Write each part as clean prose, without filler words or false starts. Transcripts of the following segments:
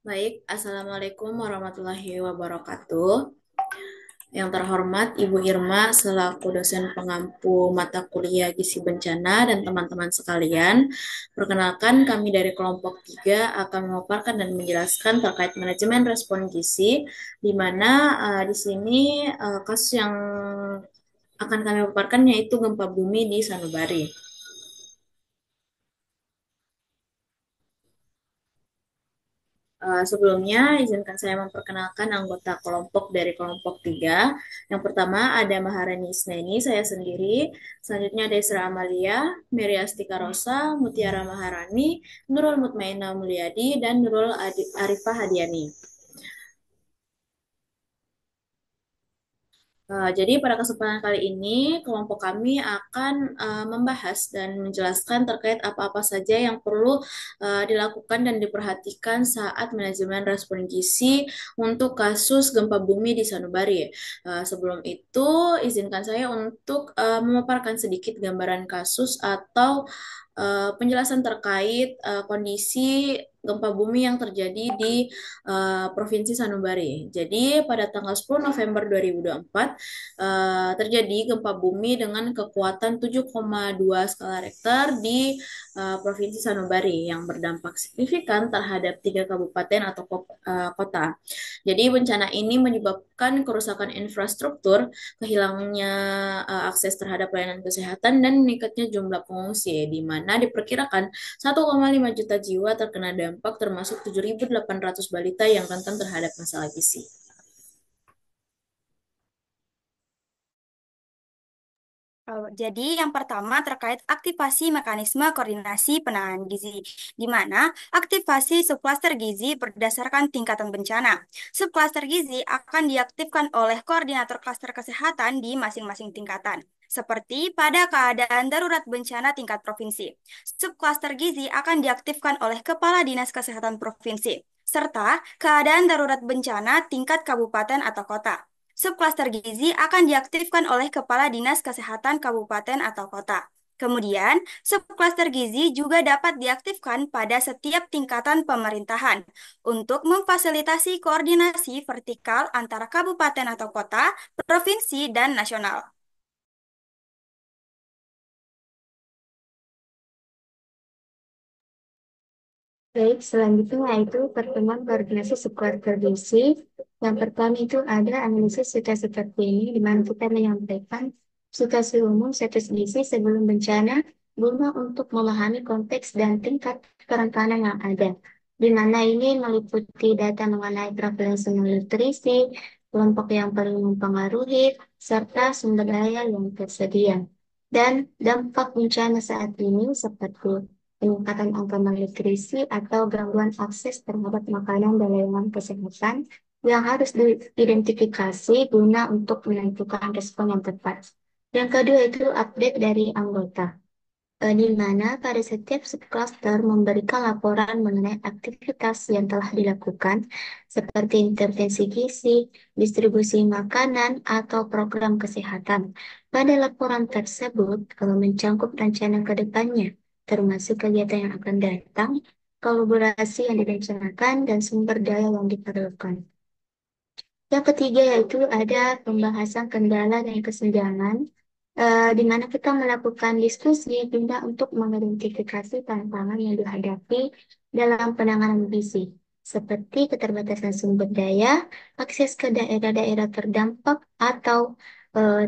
Baik, Assalamualaikum warahmatullahi wabarakatuh. Yang terhormat Ibu Irma selaku dosen pengampu mata kuliah Gizi Bencana dan teman-teman sekalian. Perkenalkan kami dari kelompok 3 akan memaparkan dan menjelaskan terkait manajemen respon gizi, di mana di sini kasus yang akan kami paparkan yaitu gempa bumi di Sanubari. Sebelumnya, izinkan saya memperkenalkan anggota kelompok dari kelompok 3. Yang pertama ada Maharani Isneni, saya sendiri. Selanjutnya ada Isra Amalia, Mary Astika Rosa, Mutiara Maharani, Nurul Mutmainah Mulyadi, dan Nurul Arifah Hadiani. Jadi pada kesempatan kali ini kelompok kami akan membahas dan menjelaskan terkait apa-apa saja yang perlu dilakukan dan diperhatikan saat manajemen respon gizi untuk kasus gempa bumi di Sanubari. Sebelum itu, izinkan saya untuk memaparkan sedikit gambaran kasus atau penjelasan terkait kondisi gempa bumi yang terjadi di Provinsi Sanubari. Jadi pada tanggal 10 November 2024 terjadi gempa bumi dengan kekuatan 7,2 skala Richter di Provinsi Sanubari yang berdampak signifikan terhadap 3 kabupaten atau kota. Jadi bencana ini menyebabkan kerusakan infrastruktur, kehilangannya akses terhadap pelayanan kesehatan dan meningkatnya jumlah pengungsi, di mana diperkirakan 1,5 juta jiwa terkena dampak termasuk 7.800 balita yang rentan terhadap masalah gizi. Jadi yang pertama terkait aktivasi mekanisme koordinasi penanganan gizi, di mana aktivasi subklaster gizi berdasarkan tingkatan bencana. Subklaster gizi akan diaktifkan oleh koordinator klaster kesehatan di masing-masing tingkatan. Seperti pada keadaan darurat bencana tingkat provinsi, subklaster gizi akan diaktifkan oleh Kepala Dinas Kesehatan Provinsi, serta keadaan darurat bencana tingkat kabupaten atau kota. Subklaster gizi akan diaktifkan oleh Kepala Dinas Kesehatan Kabupaten atau Kota. Kemudian, subklaster gizi juga dapat diaktifkan pada setiap tingkatan pemerintahan untuk memfasilitasi koordinasi vertikal antara kabupaten atau kota, provinsi, dan nasional. Baik, selanjutnya itu pertemuan koordinasi subkeluarga gizi. Yang pertama itu ada analisis situasi terkini, di mana kita menyampaikan situasi umum status gizi sebelum bencana, guna untuk memahami konteks dan tingkat kerentanan yang ada. Di mana ini meliputi data mengenai prevalensi nutrisi, kelompok yang paling mempengaruhi, serta sumber daya yang tersedia. Dan dampak bencana saat ini seperti peningkatan angka malnutrisi atau gangguan akses terhadap makanan dan layanan kesehatan yang harus diidentifikasi guna untuk menentukan respon yang tepat. Yang kedua itu update dari anggota, di mana pada setiap subcluster memberikan laporan mengenai aktivitas yang telah dilakukan, seperti intervensi gizi, distribusi makanan, atau program kesehatan. Pada laporan tersebut, kalau mencangkup rencana ke depannya, termasuk kegiatan yang akan datang, kolaborasi yang direncanakan, dan sumber daya yang diperlukan. Yang ketiga yaitu ada pembahasan kendala dan kesenjangan, di mana kita melakukan diskusi guna untuk mengidentifikasi tantangan yang dihadapi dalam penanganan gizi, seperti keterbatasan sumber daya, akses ke daerah-daerah terdampak, atau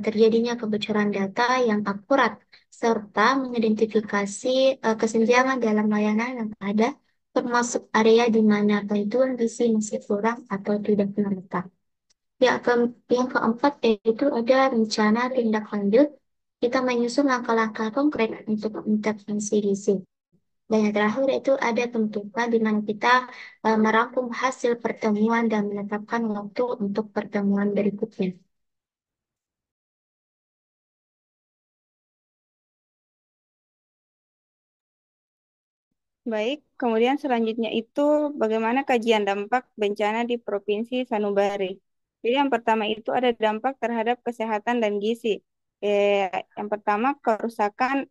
terjadinya kebocoran data yang akurat, serta mengidentifikasi kesenjangan dalam layanan yang ada, termasuk area di mana bantuan gizi masih kurang atau tidak merata. Yang keempat yaitu ada rencana tindak lanjut. Kita menyusun langkah-langkah konkret untuk intervensi gizi. Dan yang terakhir itu ada penutupan di mana kita merangkum hasil pertemuan dan menetapkan waktu untuk pertemuan berikutnya. Baik, kemudian selanjutnya itu bagaimana kajian dampak bencana di Provinsi Sanubari. Jadi yang pertama itu ada dampak terhadap kesehatan dan gizi. Yang pertama kerusakan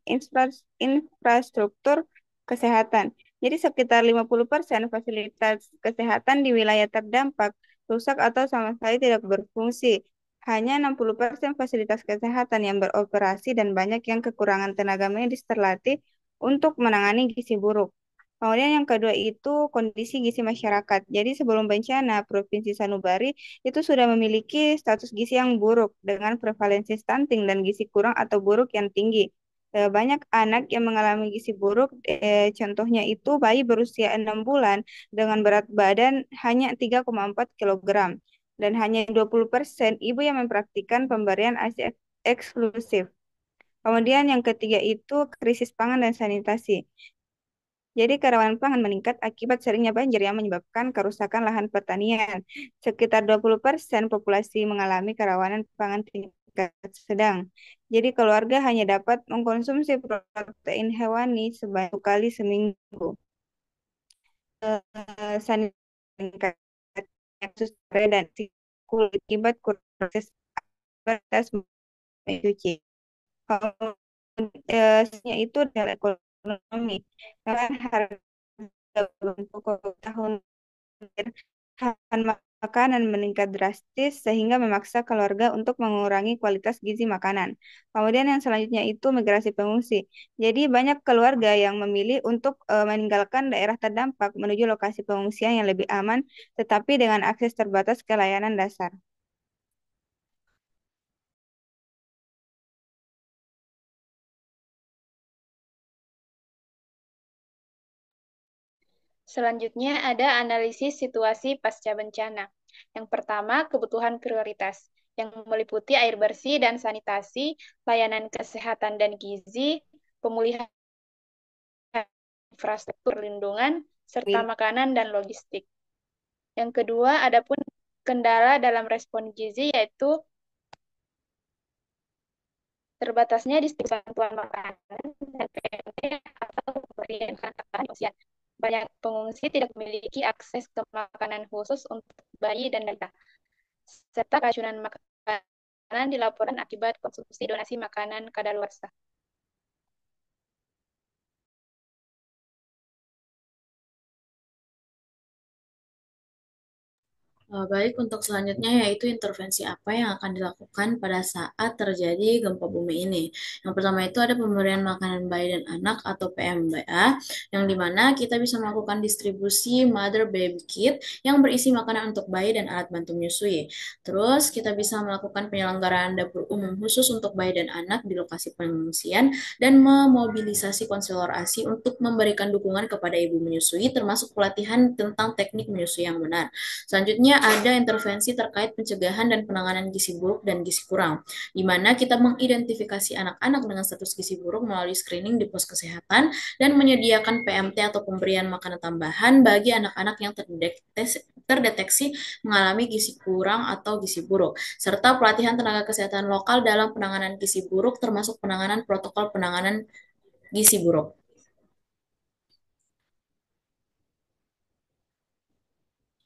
infrastruktur kesehatan. Jadi sekitar 50% fasilitas kesehatan di wilayah terdampak rusak atau sama sekali tidak berfungsi. Hanya 60% fasilitas kesehatan yang beroperasi dan banyak yang kekurangan tenaga medis terlatih untuk menangani gizi buruk. Kemudian yang kedua itu kondisi gizi masyarakat. Jadi sebelum bencana, Provinsi Sanubari itu sudah memiliki status gizi yang buruk dengan prevalensi stunting dan gizi kurang atau buruk yang tinggi. Banyak anak yang mengalami gizi buruk, contohnya itu bayi berusia 6 bulan dengan berat badan hanya 3,4 kilogram dan hanya 20% ibu yang mempraktikkan pemberian ASI eksklusif. Kemudian yang ketiga itu krisis pangan dan sanitasi. Jadi kerawanan pangan meningkat akibat seringnya banjir yang menyebabkan kerusakan lahan pertanian. Sekitar 20% populasi mengalami kerawanan pangan tingkat sedang. Jadi keluarga hanya dapat mengkonsumsi protein hewani sebanyak 2 kali seminggu. Sanitasi kasus dan kulit akibat kurang akses batas mencuci. Kalau itu adalah ekonomi. Dengan harga pokok tahun bahan makanan meningkat drastis sehingga memaksa keluarga untuk mengurangi kualitas gizi makanan. Kemudian yang selanjutnya itu migrasi pengungsi. Jadi banyak keluarga yang memilih untuk meninggalkan daerah terdampak menuju lokasi pengungsian yang lebih aman, tetapi dengan akses terbatas ke layanan dasar. Selanjutnya ada analisis situasi pasca bencana. Yang pertama, kebutuhan prioritas, yang meliputi air bersih dan sanitasi, layanan kesehatan dan gizi, pemulihan infrastruktur perlindungan, serta makanan dan logistik. Yang kedua, ada pun kendala dalam respon gizi, yaitu terbatasnya distribusi bantuan makanan dan PMT atau pemberian makanan usia. Banyak pengungsi tidak memiliki akses ke makanan khusus untuk bayi dan balita, serta keracunan makanan dilaporkan akibat konsumsi donasi makanan kadaluarsa. Baik, untuk selanjutnya yaitu intervensi apa yang akan dilakukan pada saat terjadi gempa bumi ini. Yang pertama itu ada pemberian makanan bayi dan anak atau PMBA, yang dimana kita bisa melakukan distribusi Mother Baby Kit yang berisi makanan untuk bayi dan alat bantu menyusui. Terus kita bisa melakukan penyelenggaraan dapur umum khusus untuk bayi dan anak di lokasi pengungsian dan memobilisasi konselor ASI untuk memberikan dukungan kepada ibu menyusui termasuk pelatihan tentang teknik menyusui yang benar. Selanjutnya ada intervensi terkait pencegahan dan penanganan gizi buruk dan gizi kurang, di mana kita mengidentifikasi anak-anak dengan status gizi buruk melalui screening di pos kesehatan dan menyediakan PMT atau pemberian makanan tambahan bagi anak-anak yang terdeteksi mengalami gizi kurang atau gizi buruk, serta pelatihan tenaga kesehatan lokal dalam penanganan gizi buruk termasuk penanganan protokol penanganan gizi buruk.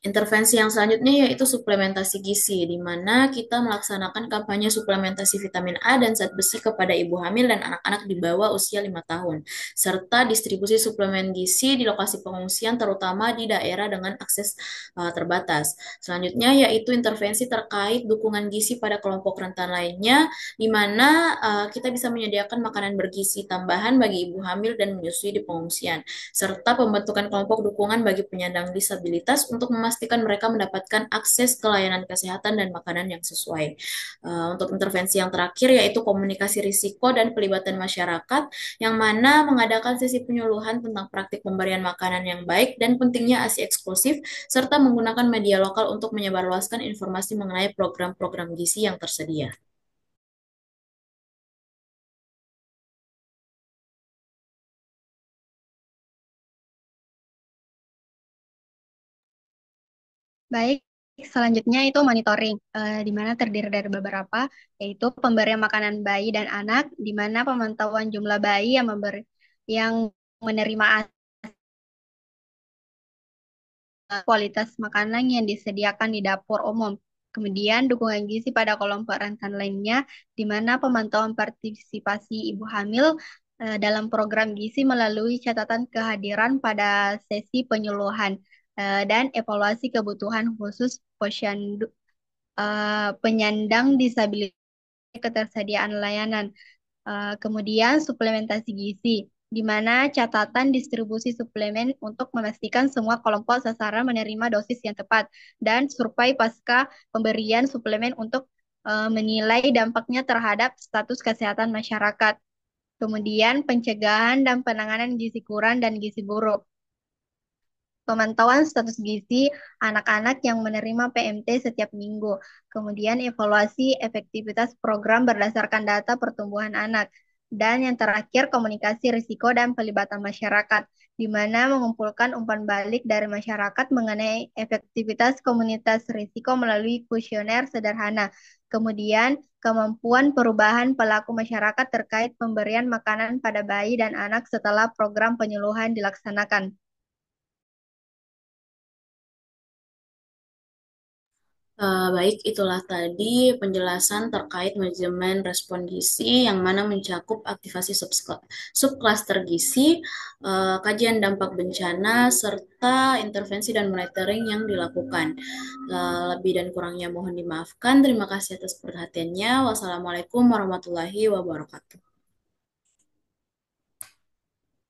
Intervensi yang selanjutnya yaitu suplementasi gizi, di mana kita melaksanakan kampanye suplementasi vitamin A dan zat besi kepada ibu hamil dan anak-anak di bawah usia 5 tahun, serta distribusi suplemen gizi di lokasi pengungsian terutama di daerah dengan akses terbatas. Selanjutnya yaitu intervensi terkait dukungan gizi pada kelompok rentan lainnya, di mana kita bisa menyediakan makanan bergizi tambahan bagi ibu hamil dan menyusui di pengungsian, serta pembentukan kelompok dukungan bagi penyandang disabilitas untuk memastikan mereka mendapatkan akses ke layanan kesehatan dan makanan yang sesuai. Untuk intervensi yang terakhir yaitu komunikasi risiko dan pelibatan masyarakat, yang mana mengadakan sesi penyuluhan tentang praktik pemberian makanan yang baik dan pentingnya ASI eksklusif, serta menggunakan media lokal untuk menyebarluaskan informasi mengenai program-program gizi yang tersedia. Baik, selanjutnya itu monitoring, di mana terdiri dari beberapa, yaitu pemberian makanan bayi dan anak, di mana pemantauan jumlah bayi yang menerima kualitas makanan yang disediakan di dapur umum. Kemudian dukungan gizi pada kelompok rentan lainnya, di mana pemantauan partisipasi ibu hamil dalam program gizi melalui catatan kehadiran pada sesi penyuluhan dan evaluasi kebutuhan khusus penyandang disabilitas ketersediaan layanan. Kemudian suplementasi gizi, di mana catatan distribusi suplemen untuk memastikan semua kelompok sasaran menerima dosis yang tepat, dan survei pasca pemberian suplemen untuk menilai dampaknya terhadap status kesehatan masyarakat. Kemudian pencegahan dan penanganan gizi kurang dan gizi buruk. Pemantauan status gizi anak-anak yang menerima PMT setiap minggu. Kemudian evaluasi efektivitas program berdasarkan data pertumbuhan anak. Dan yang terakhir komunikasi risiko dan pelibatan masyarakat, di mana mengumpulkan umpan balik dari masyarakat mengenai efektivitas komunitas risiko melalui kuesioner sederhana. Kemudian kemampuan perubahan pelaku masyarakat terkait pemberian makanan pada bayi dan anak setelah program penyuluhan dilaksanakan. Baik, itulah tadi penjelasan terkait manajemen respon gizi yang mana mencakup aktivasi subcluster gizi, kajian dampak bencana, serta intervensi dan monitoring yang dilakukan. Lebih dan kurangnya mohon dimaafkan. Terima kasih atas perhatiannya. Wassalamualaikum warahmatullahi wabarakatuh.